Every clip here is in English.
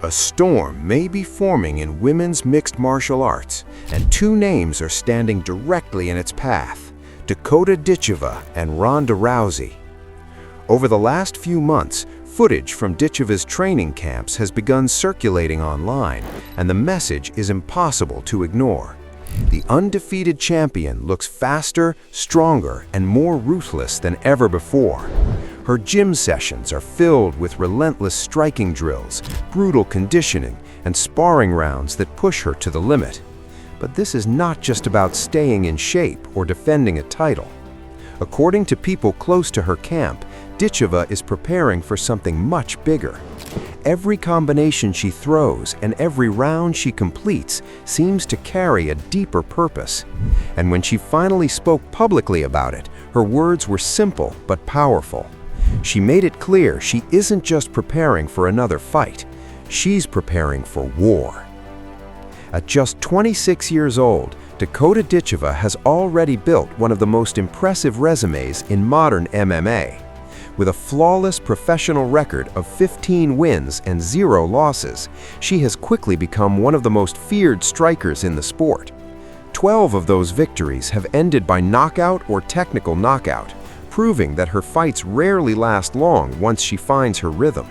A storm may be forming in women's mixed martial arts, and two names are standing directly in its path: Dakota Ditcheva and Ronda Rousey. Over the last few months, footage from Ditcheva's training camps has begun circulating online, and the message is impossible to ignore. The undefeated champion looks faster, stronger, and more ruthless than ever before. Her gym sessions are filled with relentless striking drills, brutal conditioning, and sparring rounds that push her to the limit. But this is not just about staying in shape or defending a title. According to people close to her camp, Ditcheva is preparing for something much bigger. Every combination she throws and every round she completes seems to carry a deeper purpose. And when she finally spoke publicly about it, her words were simple but powerful. She made it clear she isn't just preparing for another fight, she's preparing for war. At just 26 years old, Dakota Ditcheva has already built one of the most impressive resumes in modern MMA. With a flawless professional record of 15 wins and 0 losses, she has quickly become one of the most feared strikers in the sport. 12 of those victories have ended by knockout or technical knockout, proving that her fights rarely last long once she finds her rhythm.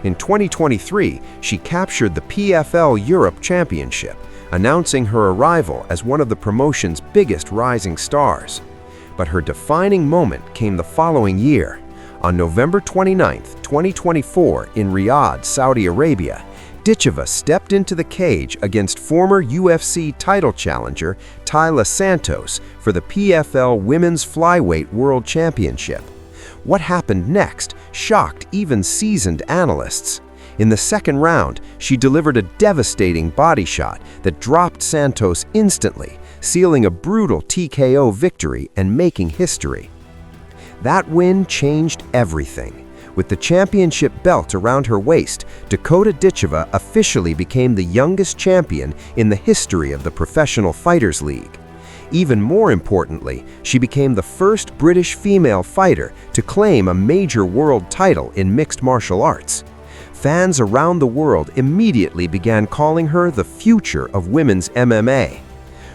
In 2023, she captured the PFL Europe Championship, announcing her arrival as one of the promotion's biggest rising stars. But her defining moment came the following year. On November 29, 2024, in Riyadh, Saudi Arabia, Ditcheva stepped into the cage against former UFC title challenger Taila Santos for the PFL Women's Flyweight World Championship. What happened next shocked even seasoned analysts. In the second round, she delivered a devastating body shot that dropped Santos instantly, sealing a brutal TKO victory and making history. That win changed everything. With the championship belt around her waist, Dakota Ditcheva officially became the youngest champion in the history of the Professional Fighters League. Even more importantly, she became the first British female fighter to claim a major world title in mixed martial arts. Fans around the world immediately began calling her the future of women's MMA.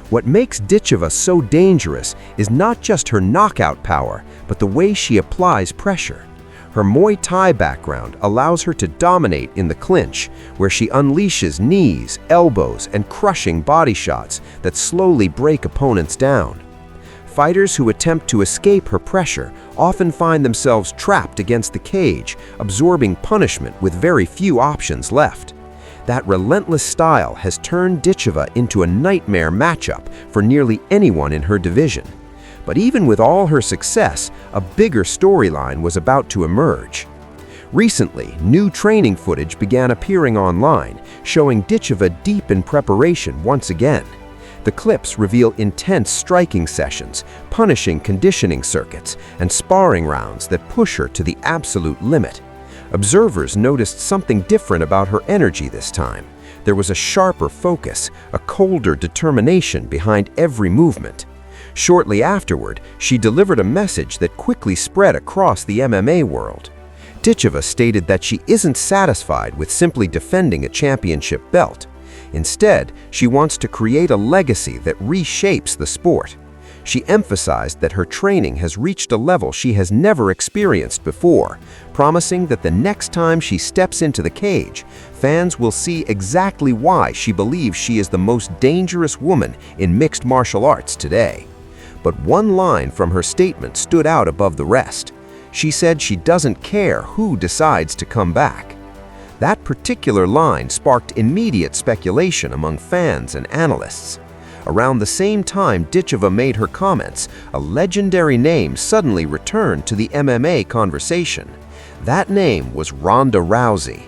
What makes Ditcheva so dangerous is not just her knockout power, but the way she applies pressure. Her Muay Thai background allows her to dominate in the clinch, where she unleashes knees, elbows, and crushing body shots that slowly break opponents down. Fighters who attempt to escape her pressure often find themselves trapped against the cage, absorbing punishment with very few options left. That relentless style has turned Ditcheva into a nightmare matchup for nearly anyone in her division. But even with all her success, a bigger storyline was about to emerge. Recently, new training footage began appearing online, showing Ditcheva deep in preparation once again. The clips reveal intense striking sessions, punishing conditioning circuits, and sparring rounds that push her to the absolute limit. Observers noticed something different about her energy this time. There was a sharper focus, a colder determination behind every movement. Shortly afterward, she delivered a message that quickly spread across the MMA world. Ditcheva stated that she isn't satisfied with simply defending a championship belt. Instead, she wants to create a legacy that reshapes the sport. She emphasized that her training has reached a level she has never experienced before, promising that the next time she steps into the cage, fans will see exactly why she believes she is the most dangerous woman in mixed martial arts today. But one line from her statement stood out above the rest. She said she doesn't care who decides to come back. That particular line sparked immediate speculation among fans and analysts. Around the same time Ditcheva made her comments, a legendary name suddenly returned to the MMA conversation. That name was Ronda Rousey.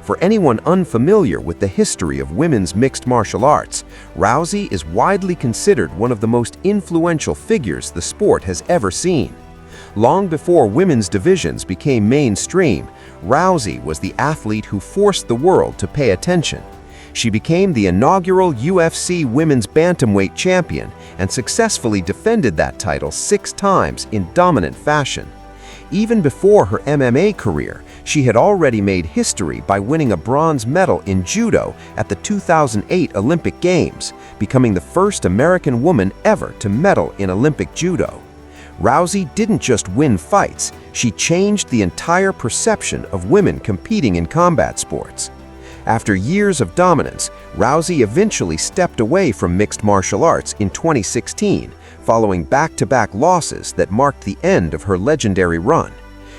For anyone unfamiliar with the history of women's mixed martial arts, Rousey is widely considered one of the most influential figures the sport has ever seen. Long before women's divisions became mainstream, Rousey was the athlete who forced the world to pay attention. She became the inaugural UFC Women's Bantamweight champion and successfully defended that title 6 times in dominant fashion. Even before her MMA career, she had already made history by winning a bronze medal in judo at the 2008 Olympic Games, becoming the first American woman ever to medal in Olympic judo. Rousey didn't just win fights, she changed the entire perception of women competing in combat sports. After years of dominance, Rousey eventually stepped away from mixed martial arts in 2016, following back-to-back losses that marked the end of her legendary run.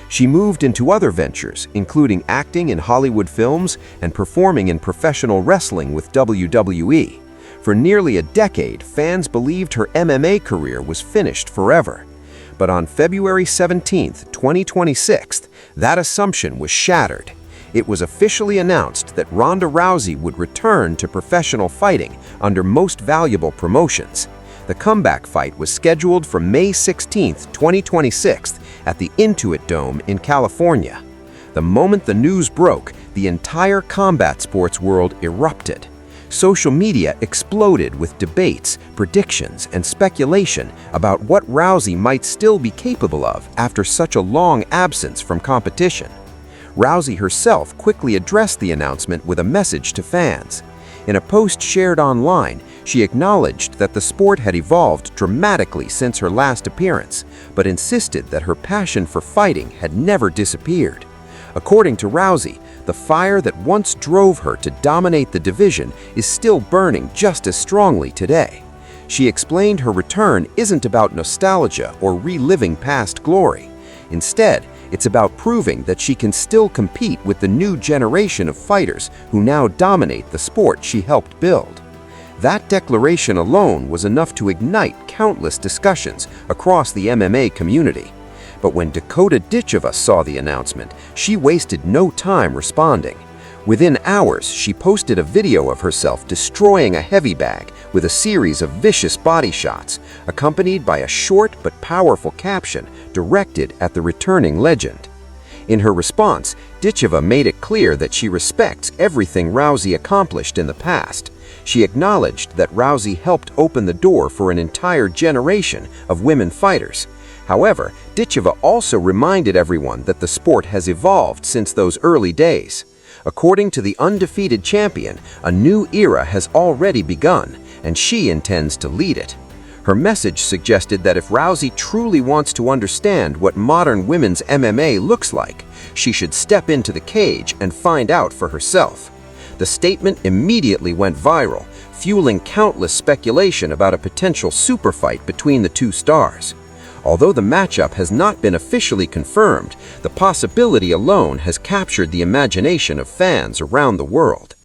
She moved into other ventures, including acting in Hollywood films and performing in professional wrestling with WWE. For nearly a decade, fans believed her MMA career was finished forever. But on February 17, 2026, that assumption was shattered. It was officially announced that Ronda Rousey would return to professional fighting under Most Valuable Promotions. The comeback fight was scheduled for May 16, 2026, at the Intuit Dome in California. The moment the news broke, the entire combat sports world erupted. Social media exploded with debates, predictions, and speculation about what Rousey might still be capable of after such a long absence from competition. Rousey herself quickly addressed the announcement with a message to fans. In a post shared online, she acknowledged that the sport had evolved dramatically since her last appearance, but insisted that her passion for fighting had never disappeared. According to Rousey, the fire that once drove her to dominate the division is still burning just as strongly today. She explained her return isn't about nostalgia or reliving past glory. Instead, it's about proving that she can still compete with the new generation of fighters who now dominate the sport she helped build. That declaration alone was enough to ignite countless discussions across the MMA community. But when Dakota Ditcheva saw the announcement, she wasted no time responding. Within hours, she posted a video of herself destroying a heavy bag with a series of vicious body shots, accompanied by a short but powerful caption directed at the returning legend. In her response, Ditcheva made it clear that she respects everything Rousey accomplished in the past. She acknowledged that Rousey helped open the door for an entire generation of women fighters. However, Ditcheva also reminded everyone that the sport has evolved since those early days. According to the undefeated champion, a new era has already begun, and she intends to lead it. Her message suggested that if Rousey truly wants to understand what modern women's MMA looks like, she should step into the cage and find out for herself. The statement immediately went viral, fueling countless speculation about a potential super fight between the two stars. Although the matchup has not been officially confirmed, the possibility alone has captured the imagination of fans around the world.